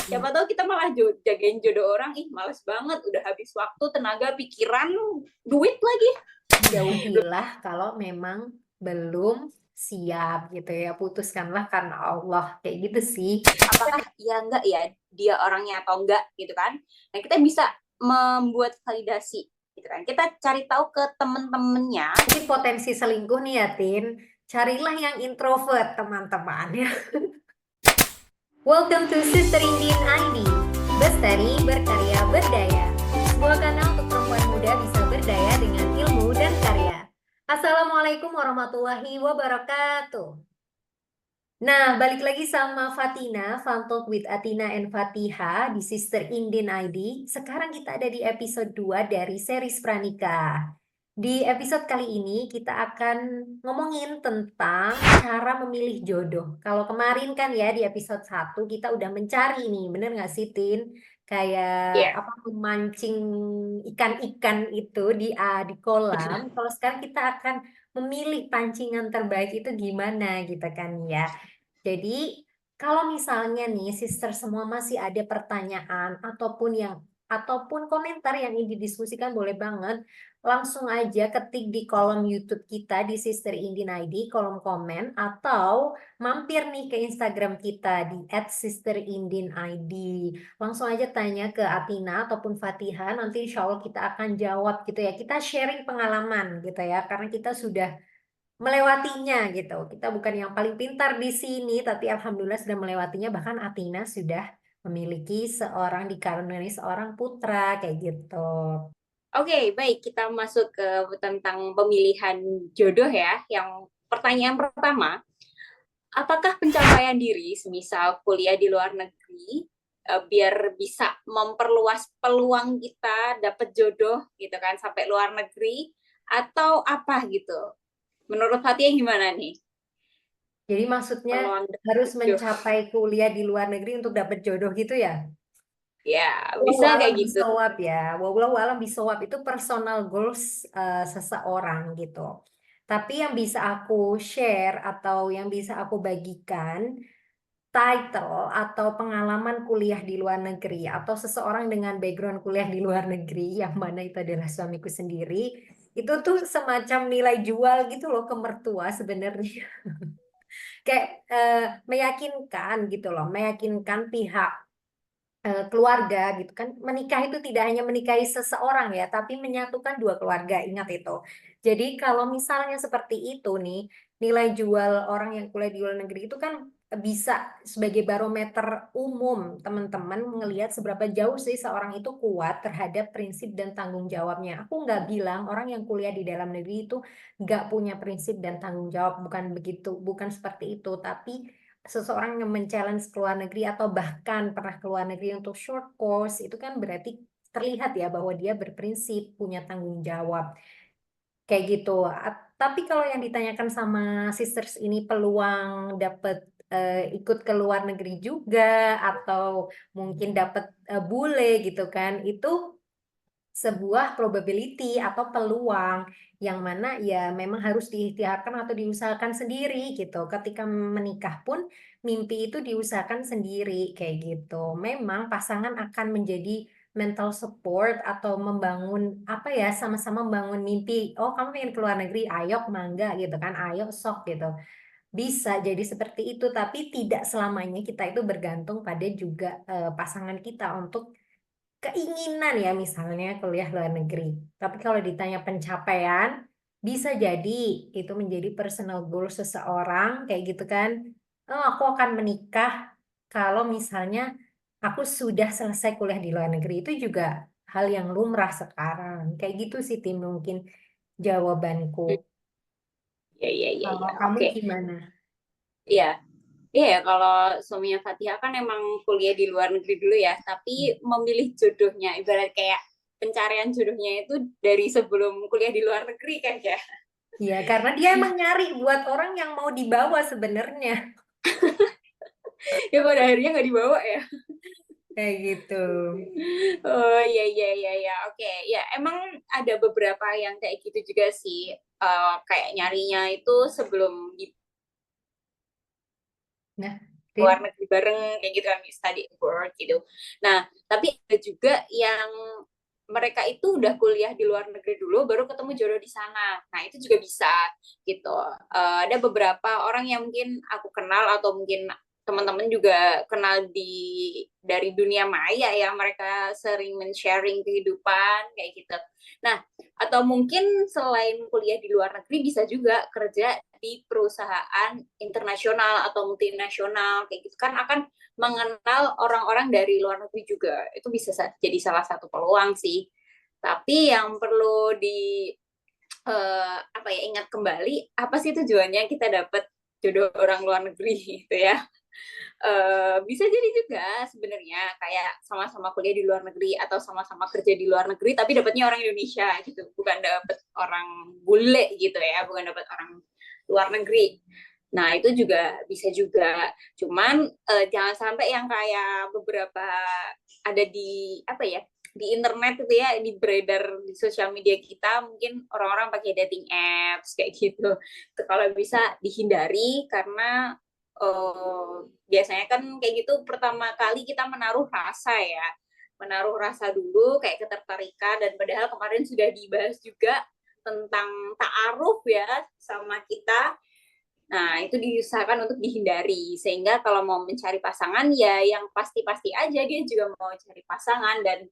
Siapa tahu kita malah jagain jodoh orang, ih males banget, udah habis waktu, tenaga, pikiran, duit lagi. Jauhilah kalau memang belum siap gitu ya. Putuskanlah karena Allah. Kayak gitu sih. Apakah ya enggak ya dia orangnya atau enggak gitu kan. Nah kita bisa membuat validasi gitu kan. Kita cari tahu ke temen-temennya. Mungkin potensi selingkuh nih ya, Tin. Carilah yang introvert, teman-teman ya. Welcome to Sister Indian ID. Bestari, berkarya, berdaya. Sebuah kanal untuk perempuan muda bisa berdaya dengan ilmu dan karya. Assalamualaikum warahmatullahi wabarakatuh. Nah, balik lagi sama Fatina, Fun Talk with Atina and Fatiha di Sister Indian ID. Sekarang kita ada di episode 2 dari series Pranikah. Di episode kali ini kita akan ngomongin tentang cara memilih jodoh. Kalau kemarin kan ya di episode 1 kita udah mencari nih, bener nggak sih Tin? Kayak Ya. apa memancing ikan-ikan itu di kolam. Kalau sekarang kita akan memilih pancingan terbaik itu gimana gitu kan ya. Jadi, kalau misalnya nih sister semua masih ada pertanyaan ataupun komentar yang ingin didiskusikan boleh banget langsung aja ketik di kolom YouTube kita di Sister Indin ID kolom komen atau mampir nih ke Instagram kita di @sisterindinid. Langsung aja tanya ke Atina ataupun Fatiha nanti insya Allah kita akan jawab gitu ya. Kita sharing pengalaman gitu ya karena kita sudah melewatinya gitu. Kita bukan yang paling pintar di sini, tapi alhamdulillah sudah melewatinya. Bahkan Atina sudah memiliki dikaruniai seorang putra kayak gitu. Oke, baik kita masuk ke tentang pemilihan jodoh ya. Yang pertanyaan pertama, apakah pencapaian diri, semisal kuliah di luar negeri, biar bisa memperluas peluang kita dapat jodoh gitu kan sampai luar negeri atau apa gitu? Menurut Fatia gimana nih? Jadi maksudnya Peluang harus dapat jodoh. mencapai kuliah di luar negeri untuk dapat jodoh gitu ya? Ya, Wallahu bisa alam kayak gitu. bisawab ya. Wallahu alam bisawab itu personal goals seseorang gitu. Tapi yang bisa aku share atau yang bisa aku bagikan title atau pengalaman kuliah di luar negeri atau seseorang dengan background kuliah di luar negeri yang mana itu adalah suamiku sendiri itu tuh semacam nilai jual gitu loh ke mertua sebenarnya kayak meyakinkan gitu loh meyakinkan pihak keluarga gitu kan menikah itu tidak hanya menikahi seseorang ya tapi menyatukan dua keluarga ingat itu jadi kalau misalnya seperti itu nih nilai jual orang yang kuliah di luar negeri itu kan bisa sebagai barometer umum teman-teman melihat seberapa jauh sih seorang itu kuat terhadap prinsip dan tanggung jawabnya aku nggak bilang orang yang kuliah di dalam negeri itu nggak punya prinsip dan tanggung jawab bukan begitu bukan seperti itu tapi seseorang yang men-challenge ke luar negeri atau bahkan pernah ke luar negeri untuk short course itu kan berarti terlihat ya bahwa dia berprinsip, punya tanggung jawab kayak gitu. Tapi kalau yang ditanyakan sama sisters ini peluang dapat ikut ke luar negeri juga atau mungkin dapat bule gitu kan, itu sebuah probability atau peluang yang mana ya memang harus diikhtiarkan atau diusahakan sendiri gitu. Ketika menikah pun mimpi itu diusahakan sendiri kayak gitu. Memang pasangan akan menjadi mental support atau membangun apa ya sama-sama membangun mimpi. Oh, kamu pengen keluar negeri, ayo mangga gitu kan. Ayo sok gitu. Bisa jadi seperti itu, tapi tidak selamanya kita itu bergantung pada juga pasangan kita untuk keinginan ya misalnya kuliah luar negeri. Tapi kalau ditanya pencapaian, bisa jadi itu menjadi personal goal seseorang kayak gitu kan. Oh, aku akan menikah kalau misalnya aku sudah selesai kuliah di luar negeri itu juga hal yang lumrah sekarang. Kayak gitu sih Tim mungkin jawabanku. Ya, ya, ya, Kalau ya. kamu Oke. gimana? Iya. Iya ya, kalau suaminya Fatia kan emang kuliah di luar negeri dulu ya, tapi memilih jodohnya, ibarat kayak pencarian jodohnya itu dari sebelum kuliah di luar negeri kan ya. Ya, karena dia emang nyari buat orang yang mau dibawa sebenarnya. Ya pada akhirnya nggak dibawa ya. Kayak gitu. Oh iya iya iya iya, oke. Ya emang ada beberapa yang kayak gitu juga sih. Kayak nyarinya itu sebelum di Nah, luar Tin? negeri bareng kayak gitu kan, study abroad gitu. Nah, tapi ada juga yang mereka itu udah kuliah di luar negeri dulu baru ketemu jodoh di sana. Nah, itu juga bisa gitu. Ada beberapa orang yang mungkin aku kenal atau mungkin teman-teman juga kenal dari dunia maya ya, mereka sering men-sharing kehidupan kayak gitu. Nah, atau mungkin selain kuliah di luar negeri bisa juga kerja di perusahaan internasional atau multinasional kayak gitu kan, akan mengenal orang-orang dari luar negeri juga. Itu bisa jadi salah satu peluang sih. Tapi yang perlu apa ya, ingat kembali, apa sih tujuannya kita dapat jodoh orang luar negeri gitu ya. Bisa jadi juga sebenarnya kayak sama-sama kuliah di luar negeri atau sama-sama kerja di luar negeri tapi dapatnya orang Indonesia gitu, bukan dapat orang bule gitu ya, bukan dapat orang luar negeri. Nah, itu juga bisa juga. Cuman jangan sampai yang kayak beberapa ada di apa ya, di internet itu ya, di beredar di sosial media kita, mungkin orang-orang pakai dating apps kayak gitu. Itu kalau bisa dihindari karena biasanya kan kayak gitu pertama kali kita menaruh rasa ya, menaruh rasa dulu kayak ketertarikan, dan padahal kemarin sudah dibahas juga tentang ta'aruf ya sama kita. Nah, itu diusahakan untuk dihindari sehingga kalau mau mencari pasangan ya yang pasti-pasti aja dia juga mau cari pasangan. Dan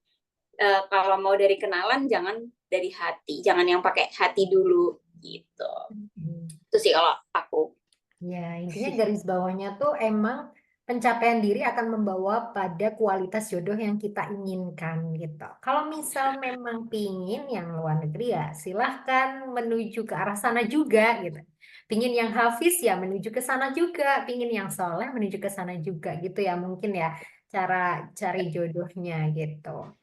kalau mau dari kenalan jangan dari hati, jangan yang pakai hati dulu gitu. Itu sih kalau aku. Ya, intinya garis bawahnya tuh emang pencapaian diri akan membawa pada kualitas jodoh yang kita inginkan gitu. Kalau misal memang pingin yang luar negeri ya silahkan menuju ke arah sana juga gitu. Pingin yang hafiz ya menuju ke sana juga. Pingin yang soleh menuju ke sana juga gitu ya mungkin ya cara cari jodohnya gitu.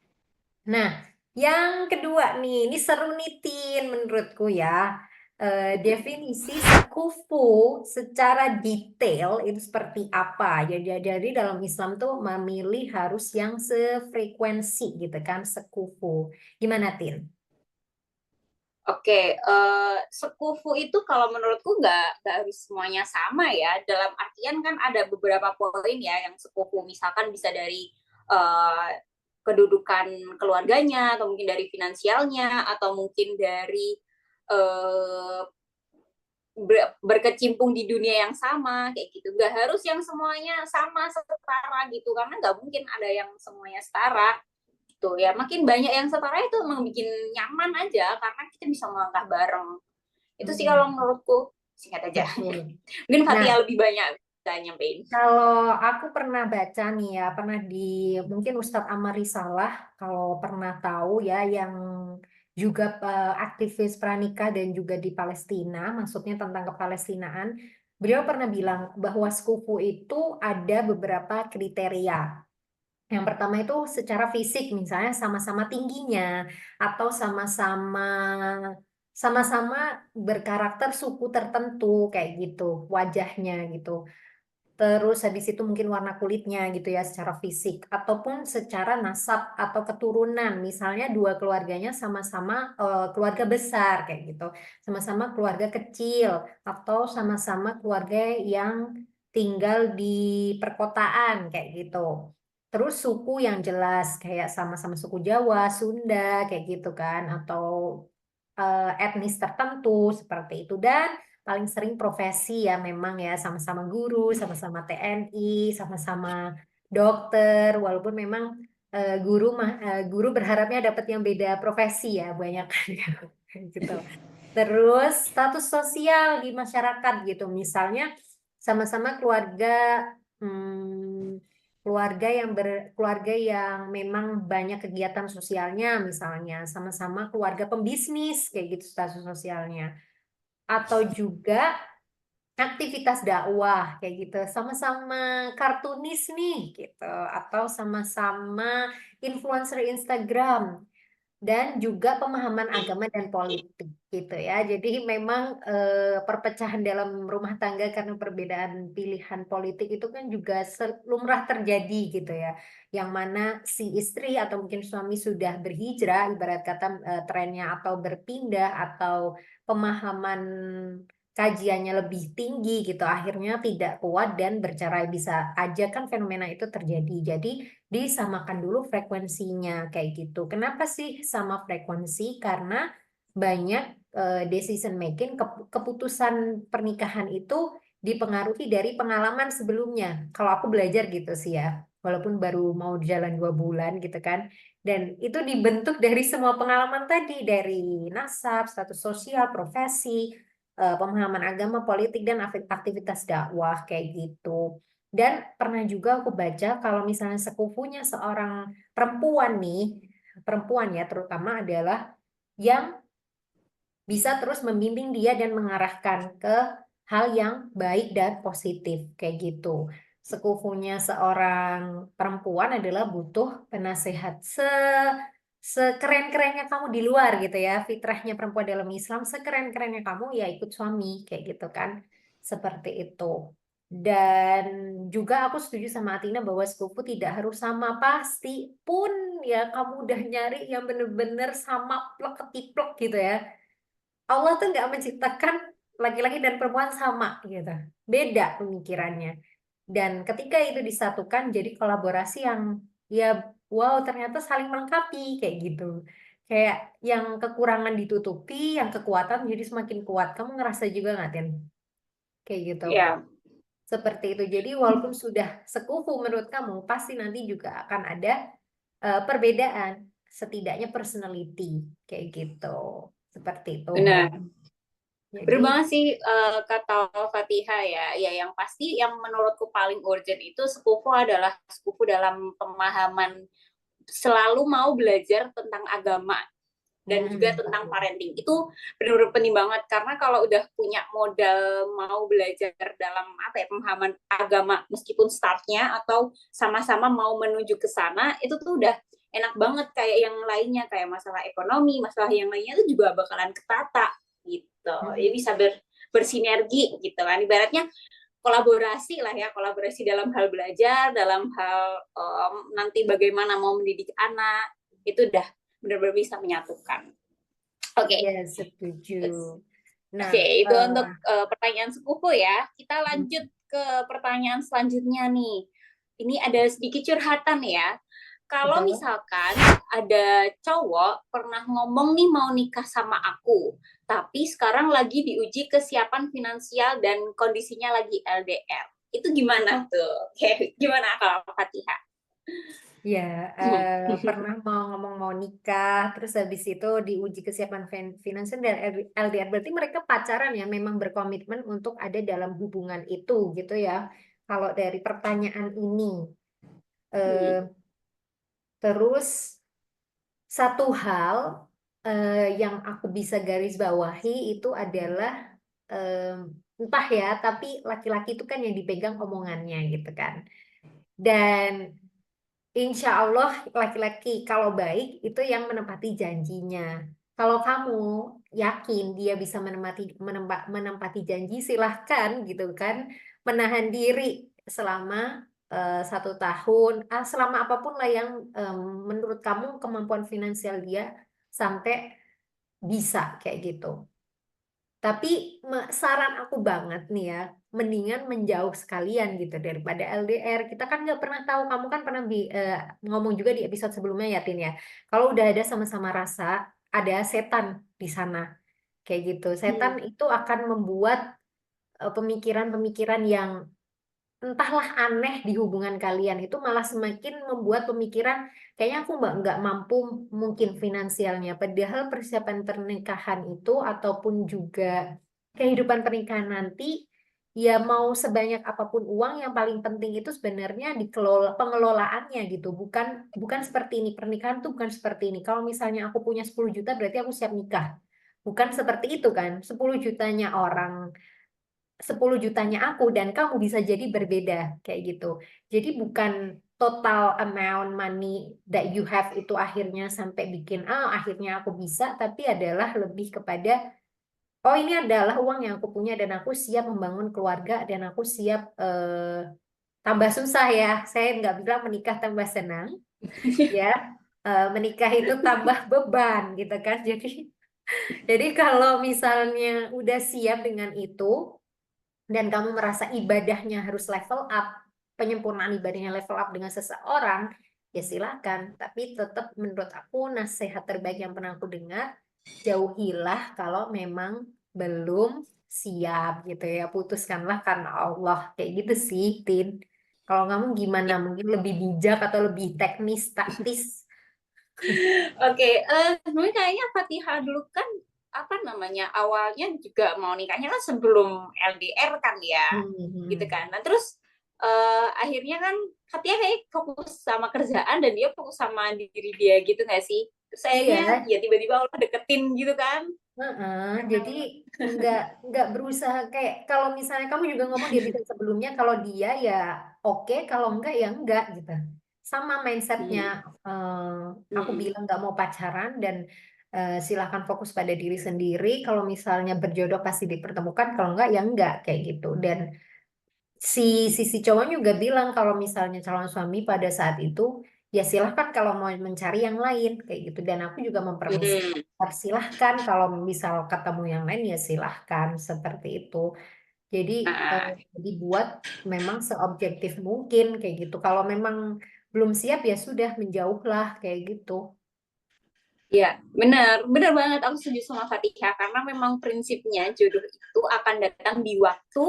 Nah, yang kedua nih, ini seru nih Tin menurutku ya. Definisi sekufu secara detail itu seperti apa? Jadi dalam Islam tuh memilih harus yang sefrekuensi gitu kan, sekufu. Gimana Tin? Oke, sekufu itu kalau menurutku nggak harus semuanya sama ya. Dalam artian kan ada beberapa poin ya yang sekufu. Misalkan bisa dari uh, kedudukan keluarganya, atau mungkin dari finansialnya, atau mungkin dari uh, berkecimpung di dunia yang sama kayak gitu. Nggak harus yang semuanya sama setara gitu, karena nggak mungkin ada yang semuanya setara gitu ya. Makin banyak yang setara itu emang bikin nyaman aja karena kita bisa melangkah bareng. Itu sih kalau Mm-mm, menurutku, singkat aja. betul. Mungkin Fatia Nah, lebih banyak bisa nyampein. kalau aku pernah baca nih ya, pernah di mungkin Ustadz Amar Risalah, kalau pernah tahu ya, yang juga aktivis pranikah dan juga di Palestina, maksudnya tentang kepalestinaan, beliau pernah bilang bahwa sekufu itu ada beberapa kriteria. Yang pertama itu secara fisik, misalnya sama-sama tingginya, atau sama-sama berkarakter suku tertentu kayak gitu, wajahnya gitu. Terus habis itu mungkin warna kulitnya gitu ya secara fisik ataupun secara nasab atau keturunan. Misalnya dua keluarganya sama-sama keluarga besar kayak gitu. Sama-sama keluarga kecil atau sama-sama keluarga yang tinggal di perkotaan kayak gitu. Terus suku yang jelas kayak sama-sama suku Jawa, Sunda kayak gitu kan atau etnis tertentu seperti itu. Dan paling sering profesi ya memang ya sama-sama guru, sama-sama TNI, sama-sama dokter, walaupun memang guru berharapnya dapat yang beda profesi ya banyak kan ya. Gitu. Terus status sosial di masyarakat gitu, misalnya sama-sama keluarga yang memang banyak kegiatan sosialnya, misalnya sama-sama keluarga pembisnis kayak gitu status sosialnya, atau juga aktivitas dakwah kayak gitu sama-sama kartunis nih gitu atau sama-sama influencer Instagram dan juga pemahaman agama dan politik gitu ya. Jadi memang perpecahan dalam rumah tangga karena perbedaan pilihan politik itu kan juga lumrah terjadi gitu ya. Yang mana si istri atau mungkin suami sudah berhijrah ibarat kata trennya atau berpindah atau pemahaman kajiannya lebih tinggi gitu, akhirnya tidak kuat dan bercerai. Bisa aja kan fenomena itu terjadi. Jadi disamakan dulu frekuensinya kayak gitu. Kenapa sih sama frekuensi? Karena banyak decision making, keputusan pernikahan itu dipengaruhi dari pengalaman sebelumnya. Kalau aku belajar gitu sih ya, walaupun baru mau jalan 2 bulan gitu kan. Dan itu dibentuk dari semua pengalaman tadi, dari nasab, status sosial, profesi, pemahaman agama, politik, dan aktivitas dakwah kayak gitu. Dan pernah juga aku baca kalau misalnya sepupunya seorang perempuan nih, perempuan ya terutama adalah yang bisa terus membimbing dia dan mengarahkan ke hal yang baik dan positif kayak gitu. Sekufunya seorang perempuan adalah butuh penasehat sekeren-kerennya kamu di luar gitu ya. Fitrahnya perempuan dalam Islam sekeren-kerennya kamu ya ikut suami kayak gitu kan. Seperti itu. Dan juga aku setuju sama Atina bahwa sepupu tidak harus sama pasti pun ya kamu udah nyari yang bener-bener sama plek ketiplek gitu ya. Allah tuh nggak menciptakan laki-laki dan perempuan sama gitu. Beda pemikirannya. Dan ketika itu disatukan jadi kolaborasi yang ya wow ternyata saling melengkapi kayak gitu. Kayak yang kekurangan ditutupi, yang kekuatan jadi semakin kuat. Kamu ngerasa juga nggak, Tin? Kayak gitu. Ya, Seperti itu. Jadi walaupun sudah sekufu menurut kamu, pasti nanti juga akan ada perbedaan. Setidaknya personality kayak gitu. Seperti itu. benar. Bener Jadi banget sih kata Fatihah ya. Ya yang pasti yang menurutku paling urgent itu sepupu adalah sepupu dalam pemahaman selalu mau belajar tentang agama dan juga mm, tentang parenting. Itu benar-benar penting banget karena kalau udah punya modal mau belajar dalam apa ya pemahaman agama meskipun startnya atau sama-sama mau menuju ke sana itu tuh udah enak banget kayak yang lainnya kayak masalah ekonomi, masalah yang lainnya itu juga bakalan ketata gitu. Jadi mm, bisa bersinergi gitu kan. Ibaratnya kolaborasi lah ya, kolaborasi dalam hal belajar, dalam hal nanti bagaimana mau mendidik anak, itu udah benar-benar bisa menyatukan. Oke, ya setuju. Nah, oke, itu untuk pertanyaan sepupu ya. Kita lanjut ke pertanyaan selanjutnya nih. Ini ada sedikit curhatan ya. Kalau betul. misalkan ada cowok pernah ngomong nih mau nikah sama aku, tapi sekarang lagi diuji kesiapan finansial dan kondisinya lagi LDR. Itu gimana tuh? Oke, gimana kalau Fatihah? Ya, pernah mau ngomong mau nikah, terus habis itu diuji kesiapan finansial dan LDR. Berarti mereka pacaran ya, memang berkomitmen untuk ada dalam hubungan itu gitu ya. Kalau dari pertanyaan ini, Hmm. eh, terus satu hal yang aku bisa garis bawahi itu adalah entah ya, tapi laki-laki itu kan yang dipegang omongannya gitu kan. Dan insya Allah laki-laki kalau baik itu yang menepati janjinya. Kalau kamu yakin dia bisa menempati janji, silahkan gitu kan. Menahan diri selama 1 tahun, selama apapun lah yang menurut kamu kemampuan finansial dia sampai bisa kayak gitu. Tapi saran aku banget nih ya, mendingan menjauh sekalian gitu daripada LDR. Kita kan nggak pernah tahu, kamu kan pernah ngomong juga di episode sebelumnya ya, Tin ya. Kalau udah ada sama-sama rasa, ada setan di sana. Kayak gitu. Setan Hmm. itu akan membuat pemikiran-pemikiran yang entahlah aneh di hubungan kalian itu malah semakin membuat pemikiran kayaknya aku nggak mampu mungkin finansialnya padahal persiapan pernikahan itu ataupun juga kehidupan pernikahan nanti ya mau sebanyak apapun uang yang paling penting itu sebenarnya dikelola pengelolaannya gitu bukan bukan seperti ini pernikahan tuh bukan seperti ini kalau misalnya aku punya 10 juta berarti aku siap nikah bukan seperti itu kan 10 jutanya orang 10 jutanya aku dan kamu bisa jadi berbeda kayak gitu. Jadi bukan total amount money that you have itu akhirnya sampai bikin akhirnya aku bisa tapi adalah lebih kepada oh ini adalah uang yang aku punya dan aku siap membangun keluarga dan aku siap tambah susah ya. Saya nggak bilang menikah tambah senang ya. Menikah itu tambah beban gitu kan. Jadi Jadi kalau misalnya udah siap dengan itu dan kamu merasa ibadahnya harus level up, penyempurnaan ibadahnya level up dengan seseorang, ya silakan. Tapi tetap menurut aku nasihat terbaik yang pernah aku dengar, jauhilah kalau memang belum siap gitu ya. Putuskanlah karena Allah. Kayak gitu sih, Tin. Kalau kamu gimana? Mungkin lebih bijak atau lebih teknis, taktis? Oke, sebenarnya kayaknya Fatihah dulu kan apa namanya awalnya juga mau nikahnya kan sebelum LDR kan ya, gitu Hmm. kan. Nah terus akhirnya kan Fatihah kayak fokus sama kerjaan dan dia fokus sama diri dia gitu nggak sih? Terus akhirnya Iya, ya tiba-tiba Allah deketin gitu kan. heeh, jadi nggak berusaha kayak kalau misalnya kamu juga ngomong di episode sebelumnya kalau dia ya oke kalau enggak ya enggak gitu. Sama mindsetnya Hmm. aku Hmm. bilang nggak mau pacaran dan silahkan fokus pada diri sendiri. Kalau misalnya berjodoh pasti dipertemukan, kalau enggak ya enggak kayak gitu. Dan si cowok juga bilang kalau misalnya calon suami pada saat itu ya silahkan kalau mau mencari yang lain kayak gitu dan aku juga Hmm. silahkan kalau misal ketemu yang lain ya silahkan seperti itu jadi eh, Ah, dibuat memang seobjektif mungkin kayak gitu kalau memang belum siap ya sudah menjauhlah kayak gitu. ya, benar, benar banget. Aku setuju sama Fatihah karena memang prinsipnya jodoh itu akan datang di waktu,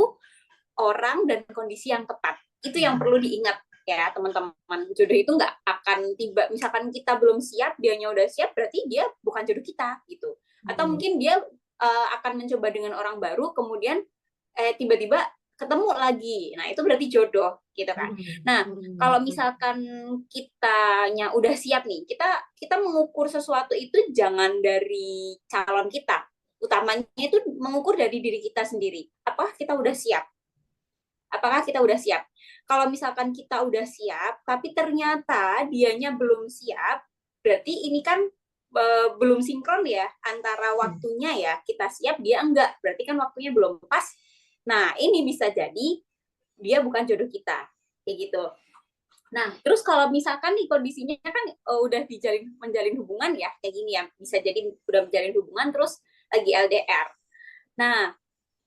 orang, dan kondisi yang tepat. Itu yang perlu diingat ya teman-teman. Jodoh itu nggak akan tiba, misalkan kita belum siap, dianya udah siap, berarti dia bukan jodoh kita gitu. Atau Hmm. mungkin dia akan mencoba dengan orang baru, kemudian tiba-tiba ketemu lagi. Nah, itu berarti jodoh gitu kan. Hmm. Nah, Hmm. kalau misalkan kitanya udah siap nih, kita kita mengukur sesuatu itu jangan dari calon kita. Utamanya itu mengukur dari diri kita sendiri. Apakah kita udah siap? Apakah kita udah siap? Kalau misalkan kita udah siap, tapi ternyata dianya belum siap, berarti ini kan belum sinkron ya antara Hmm. waktunya ya kita siap dia enggak, berarti kan waktunya belum pas. Nah ini bisa jadi dia bukan jodoh kita kayak gitu. Nah terus kalau misalkan nih kondisinya kan udah menjalin hubungan ya kayak gini ya, bisa jadi udah menjalin hubungan terus lagi LDR. Nah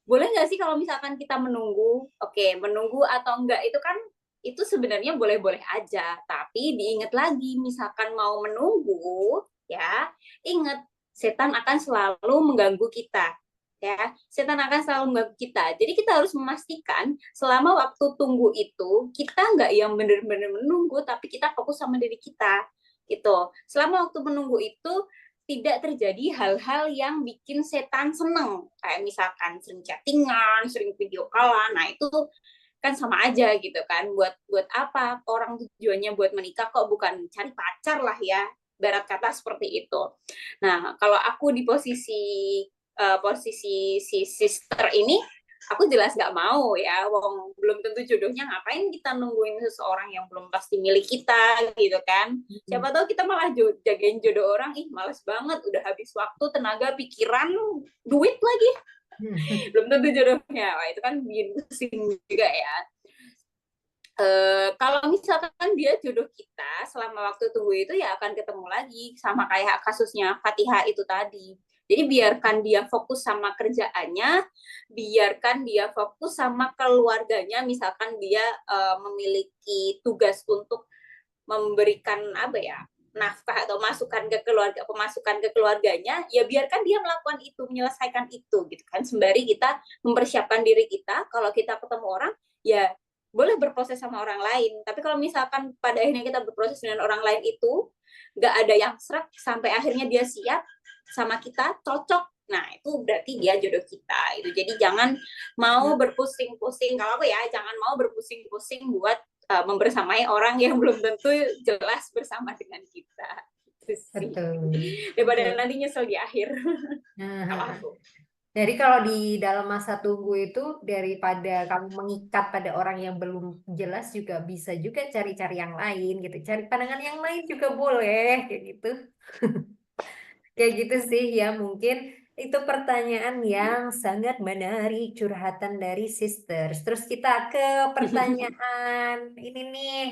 boleh nggak sih kalau misalkan kita menunggu? Oke, menunggu atau enggak itu kan itu sebenarnya boleh-boleh aja, tapi diingat lagi misalkan mau menunggu ya, ingat setan akan selalu mengganggu kita. Ya, setan akan selalu mengganggu kita. Jadi kita harus memastikan selama waktu tunggu itu kita nggak yang benar-benar menunggu, tapi kita fokus sama diri kita gitu. Selama waktu menunggu itu tidak terjadi hal-hal yang bikin setan seneng kayak misalkan sering chattingan, sering video callan. Nah itu kan sama aja gitu kan. Buat apa orang tujuannya buat menikah kok bukan cari pacar lah ya. Barat kata seperti itu. Nah kalau aku di posisi si sister ini, aku jelas nggak mau ya, wong belum tentu jodohnya, ngapain kita nungguin seseorang yang belum pasti milik kita gitu kan. Hmm. Siapa tahu kita malah jagain jodoh orang, ih males banget, udah habis waktu, tenaga, pikiran, duit lagi, Hmm. belum tentu jodohnya. Wah itu kan bikin pusing juga ya. Kalau misalkan dia jodoh kita selama waktu tunggu itu ya akan ketemu lagi sama kayak kasusnya Fatihah itu tadi. Jadi biarkan dia fokus sama kerjaannya, biarkan dia fokus sama keluarganya. Misalkan dia memiliki tugas untuk memberikan apa ya, nafkah atau masukan ke keluarga, pemasukan ke keluarganya, ya biarkan dia melakukan itu, menyelesaikan itu gitu kan. Sembari kita mempersiapkan diri kita, kalau kita ketemu orang ya boleh berproses sama orang lain. Tapi kalau misalkan pada akhirnya kita berproses dengan orang lain itu nggak ada yang serak sampai akhirnya dia siap sama kita, cocok. Nah, itu berarti dia jodoh kita. Itu. Jadi jangan mau berpusing-pusing. Kalau aku ya, jangan mau berpusing-pusing buat membersamai orang yang belum tentu jelas bersama dengan kita. Itu sih. Betul. Daripada Betul. nanti nyesel di akhir. Kalau Nah, aku. jadi kalau di dalam masa tunggu itu daripada kamu mengikat pada orang yang belum jelas juga bisa juga cari-cari yang lain gitu. Cari pandangan yang lain juga boleh kayak gitu. Kayak gitu sih ya mungkin itu pertanyaan yang sangat menarik curhatan dari sisters. Terus kita ke pertanyaan ini nih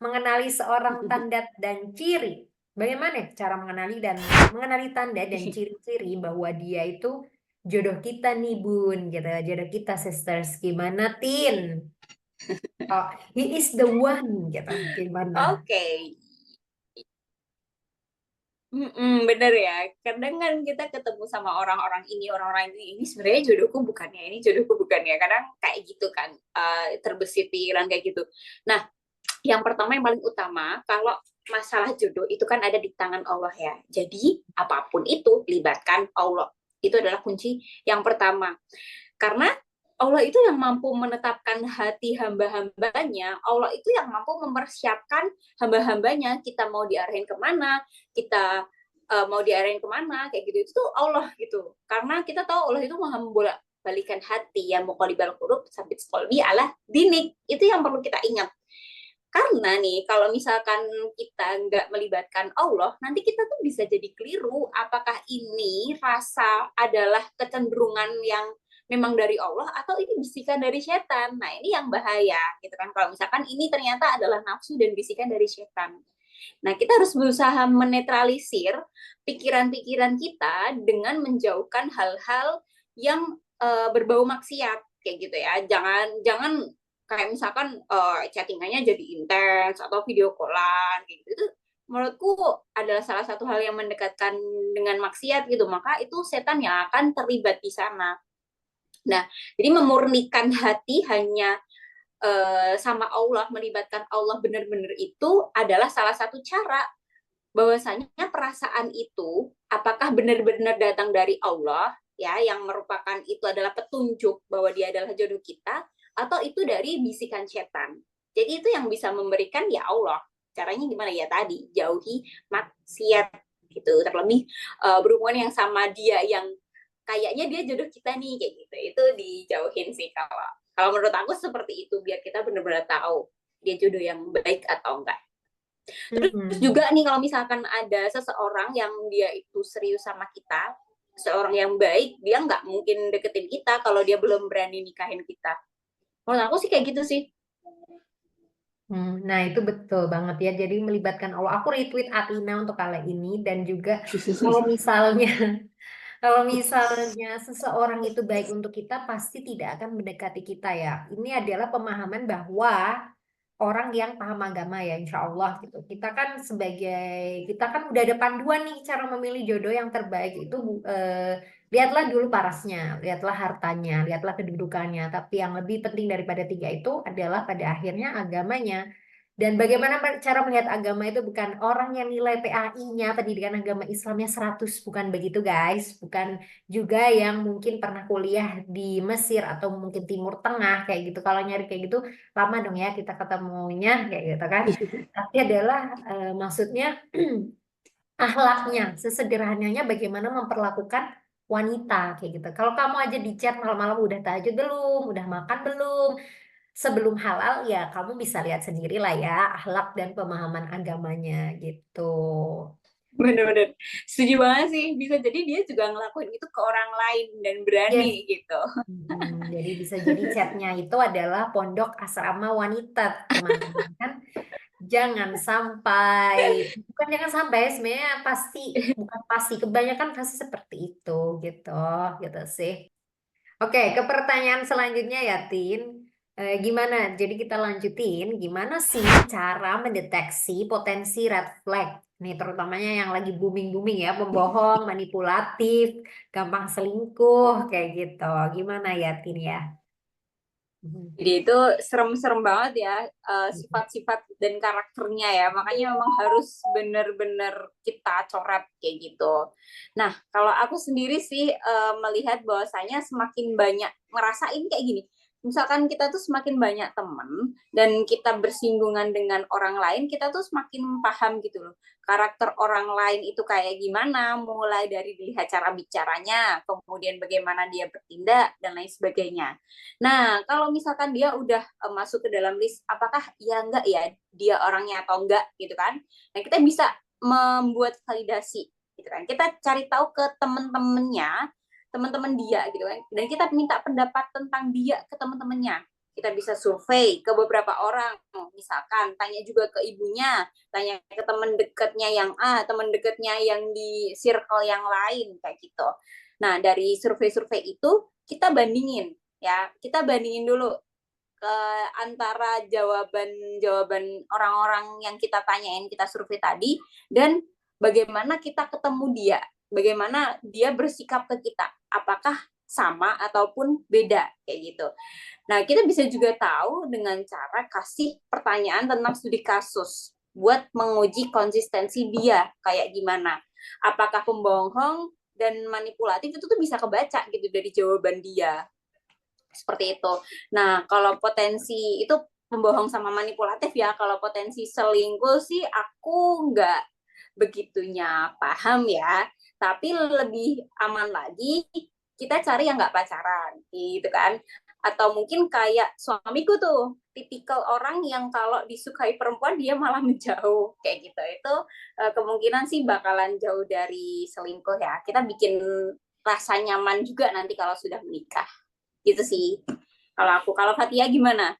mengenali seorang tanda dan ciri. Bagaimana cara mengenali tanda dan ciri-ciri bahwa dia itu jodoh kita nih Bun, gitu. Jodoh kita sisters. Gimana Tin? Oh, he is the one, gitu. Gimana? Oke. Bener ya. Kadang kan kita ketemu sama orang-orang ini sebenarnya jodohku bukannya, ini jodohku bukannya. Kadang kayak gitu kan, terbesit pikiran kayak gitu. Nah, yang pertama yang paling utama, kalau masalah jodoh itu kan ada di tangan Allah ya. Jadi, apapun itu, libatkan Allah. Itu adalah kunci yang pertama. Karena Allah itu yang mampu menetapkan hati hamba-hambanya, Allah itu yang mampu mempersiapkan hamba-hambanya, kita mau diarahin kemana, kita mau diarahin kemana, kayak gitu, itu tuh Allah gitu. Karena kita tahu Allah itu maha membolak balikan hati, ya muqallibal qulub sabit qalbi ala dinik. Itu yang perlu kita ingat. Karena nih, kalau misalkan kita nggak melibatkan Allah, nanti kita tuh bisa jadi keliru. Apakah ini rasa adalah kecenderungan yang memang dari Allah atau ini bisikan dari setan? Nah, ini yang bahaya, gitu kan? Kalau misalkan ini ternyata adalah nafsu dan bisikan dari setan. Nah, kita harus berusaha menetralisir pikiran-pikiran kita dengan menjauhkan hal-hal yang berbau maksiat, kayak gitu ya. Jangan jangan kayak misalkan chattingannya jadi intens atau video callan kayak gitu. Itu menurutku adalah salah satu hal yang mendekatkan dengan maksiat gitu. Maka itu setan yang akan terlibat di sana. Nah, jadi memurnikan hati hanya sama Allah, melibatkan Allah benar-benar itu adalah salah satu cara bahwasanya perasaan itu apakah benar-benar datang dari Allah ya, yang merupakan itu adalah petunjuk bahwa dia adalah jodoh kita, atau itu dari bisikan setan. Jadi itu yang bisa memberikan ya Allah. Caranya gimana ya, tadi jauhi maksiat gitu, terlebih berhubungan yang sama dia yang kayaknya dia jodoh kita nih kayak gitu, itu dijauhin sih. Kalau kalau menurut aku seperti itu, biar kita benar-benar tahu dia jodoh yang baik atau enggak. Terus Mm-mm. juga nih, kalau misalkan ada seseorang yang dia itu serius sama kita, seorang yang baik, dia nggak mungkin deketin kita kalau dia belum berani nikahin kita. Menurut aku sih kayak gitu sih. Nah, itu betul banget ya. Jadi melibatkan Allah. Aku retweet Atina untuk kali ini dan juga kalau misalnya kalau misalnya seseorang itu baik untuk kita, pasti tidak akan mendekati kita ya. Ini adalah pemahaman bahwa orang yang paham agama ya, insya Allah gitu. Kita kan udah ada panduan nih cara memilih jodoh yang terbaik itu. Lihatlah dulu parasnya, lihatlah hartanya, lihatlah kedudukannya. Tapi yang lebih penting daripada tiga itu adalah pada akhirnya agamanya. Dan bagaimana cara melihat agama itu bukan orang yang nilai PAI-nya, pendidikan agama Islamnya 100, bukan begitu guys. Bukan juga yang mungkin pernah kuliah di Mesir atau mungkin Timur Tengah kayak gitu. Kalau nyari kayak gitu lama dong ya kita ketemunya kayak gitu kan. Tapi adalah maksudnya akhlaknya, sesederhananya bagaimana memperlakukan wanita kayak gitu. Kalau kamu aja di chat malam-malam udah tahajud belum, udah makan belum, sebelum halal ya kamu bisa lihat sendiri lah ya akhlak dan pemahaman agamanya gitu. Bener-bener setuju banget sih. Bisa jadi dia juga ngelakuin itu ke orang lain dan berani Yes. gitu. Jadi bisa jadi chatnya itu adalah pondok asrama wanita teman-teman kan. Jangan sampai, bukan jangan sampai, sebenarnya pasti, bukan pasti, kebanyakan pasti seperti itu, gitu, gitu sih. Oke, ke pertanyaan selanjutnya ya, Tin. Gimana? Jadi kita lanjutin, gimana sih cara mendeteksi potensi red flag? Nih, terutamanya yang lagi booming-booming ya, pembohong, manipulatif, gampang selingkuh, kayak gitu. Gimana ya, Tin ya? Mhm. Jadi itu serem-serem banget ya, sifat-sifat dan karakternya ya. Makanya memang harus benar-benar kita coret kayak gitu. Nah, kalau aku sendiri sih melihat bahwasanya semakin banyak ngerasain kayak gini. Misalkan kita tuh semakin banyak teman dan kita bersinggungan dengan orang lain, kita tuh semakin paham gitu loh. Karakter orang lain itu kayak gimana, mulai dari dilihat cara bicaranya, kemudian bagaimana dia bertindak, dan lain sebagainya. Nah, kalau misalkan dia udah masuk ke dalam list, apakah ya enggak ya dia orangnya atau enggak gitu kan? Nah, kita bisa membuat validasi gitu kan. Kita cari tahu ke teman-temannya, teman-teman dia gitu kan. Dan kita minta pendapat tentang dia ke teman-temannya kita bisa survei ke beberapa orang, misalkan tanya juga ke ibunya, tanya ke teman dekatnya yang A, teman dekatnya yang di circle yang lain kayak gitu. Nah, dari survei-survei itu kita bandingin ya, kita bandingin dulu ke antara jawaban-jawaban orang-orang yang kita tanyain, kita survei tadi, dan bagaimana kita ketemu dia, bagaimana dia bersikap ke kita, apakah sama ataupun beda kayak gitu. Nah, kita bisa juga tahu dengan cara kasih pertanyaan tentang studi kasus buat menguji konsistensi dia kayak gimana. Apakah pembohong dan manipulatif itu tuh bisa kebaca gitu dari jawaban dia. Seperti itu. Nah, kalau potensi itu pembohong sama manipulatif ya, kalau potensi selingkuh sih aku nggak begitunya paham ya. Tapi lebih aman lagi kita cari yang nggak pacaran, gitu kan. Atau mungkin kayak suamiku tuh, tipikal orang yang kalau disukai perempuan dia malah menjauh, kayak gitu. Itu kemungkinan sih bakalan jauh dari selingkuh ya. Kita bikin rasa nyaman juga nanti kalau sudah menikah gitu sih kalau Fatia gimana?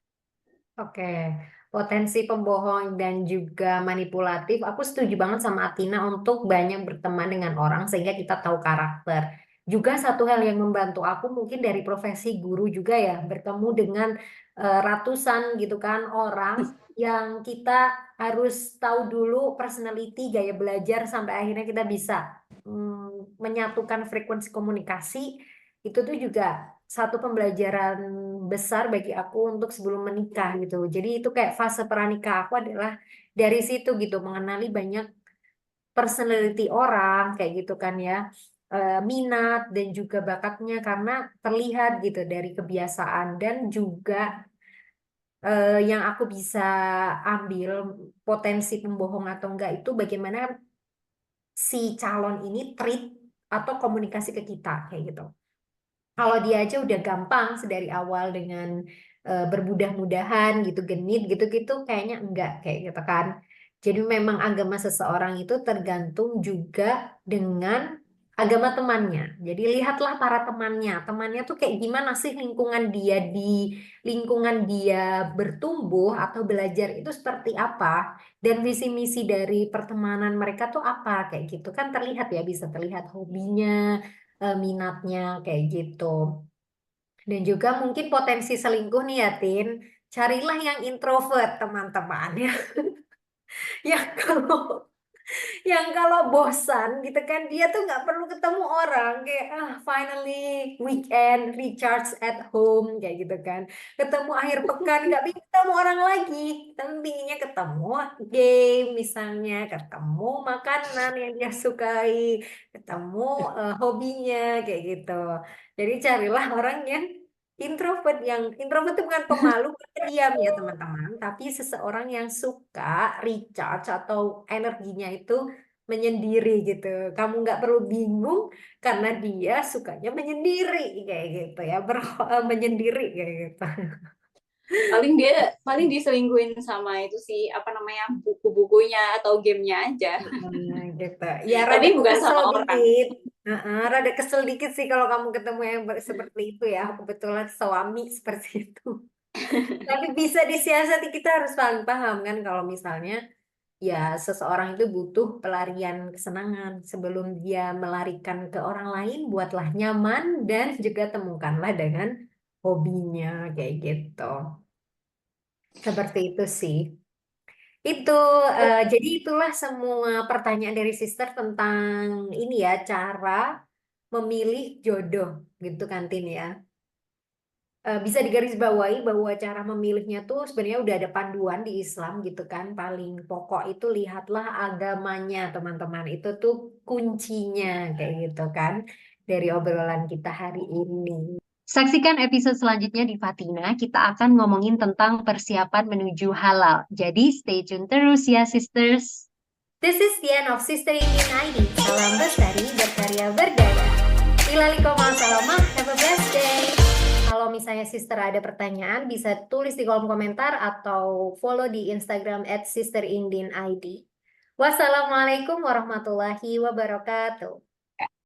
Oke, potensi pembohong dan juga manipulatif. Aku setuju banget sama Atina untuk banyak berteman dengan orang sehingga kita tahu karakter. Juga satu hal yang membantu aku mungkin dari profesi guru juga ya, bertemu dengan ratusan gitu kan orang yang kita harus tahu dulu personality, gaya belajar sampai akhirnya kita bisa menyatukan frekuensi komunikasi. Itu tuh juga satu pembelajaran besar bagi aku untuk sebelum menikah gitu. Jadi itu kayak fase pranikah aku adalah dari situ gitu, mengenali banyak personality orang kayak gitu kan ya. Minat dan juga bakatnya karena terlihat gitu dari kebiasaan dan juga yang aku bisa ambil potensi pembohong atau enggak itu bagaimana si calon ini treat atau komunikasi ke kita kayak gitu. Kalau dia aja udah gampang sedari awal dengan bermudah-mudahan gitu, genit gitu-gitu, kayaknya enggak kayak gitu kan. Jadi memang agama seseorang itu tergantung juga dengan agama temannya. Jadi lihatlah para temannya. Temannya tuh kayak gimana sih lingkungan dia bertumbuh atau belajar itu seperti apa dan visi misi dari pertemanan mereka tuh apa kayak gitu kan terlihat ya bisa terlihat hobinya minatnya kayak gitu. Dan juga mungkin potensi selingkuh nih ya, Tin. Carilah yang introvert, teman-teman. Ya, yang kalau bosan gitu kan dia tuh nggak perlu ketemu orang kayak finally weekend recharge at home kayak gitu kan ketemu akhir pekan nggak bisa ketemu orang lagi tapi pinginnya ketemu game misalnya ketemu makanan yang dia sukai ketemu hobinya kayak gitu jadi carilah orang yang introvert itu bukan pemalu, bukan pendiam ya teman-teman, tapi seseorang yang suka recharge atau energinya itu menyendiri gitu. Kamu nggak perlu bingung karena dia sukanya menyendiri kayak gitu ya, menyendiri kayak gitu. Paling diselingkuhin sama itu sih apa namanya buku-bukunya atau gamenya aja. Gitu. Ya rada Tapi bukan kesel sama orang. dikit. Rada kesel dikit sih kalau kamu ketemu yang seperti itu ya. Kebetulan suami seperti itu. Tapi bisa disiasati, kita harus paling paham kan kalau misalnya ya seseorang itu butuh pelarian kesenangan sebelum dia melarikan ke orang lain, buatlah nyaman dan juga temukanlah dengan hobinya kayak gitu. Seperti itu sih. Itu jadi itulah semua pertanyaan dari sister tentang ini ya cara memilih jodoh gitu kan Tin ya. Bisa digarisbawahi bahwa cara memilihnya tuh sebenarnya udah ada panduan di Islam gitu kan. Paling pokok itu lihatlah agamanya teman-teman. Itu tuh kuncinya kayak gitu kan dari obrolan kita hari ini. Saksikan episode selanjutnya di Fatina. Kita akan ngomongin tentang persiapan menuju halal. Jadi stay tune terus ya sisters. This is the end of Sister Indian ID. Salam bestari, berkarya berdaya. Ilalikoma salamah, have a blessed day. Kalau misalnya sister ada pertanyaan, bisa tulis di kolom komentar atau follow di Instagram @sisterindinid. Wassalamualaikum warahmatullahi wabarakatuh.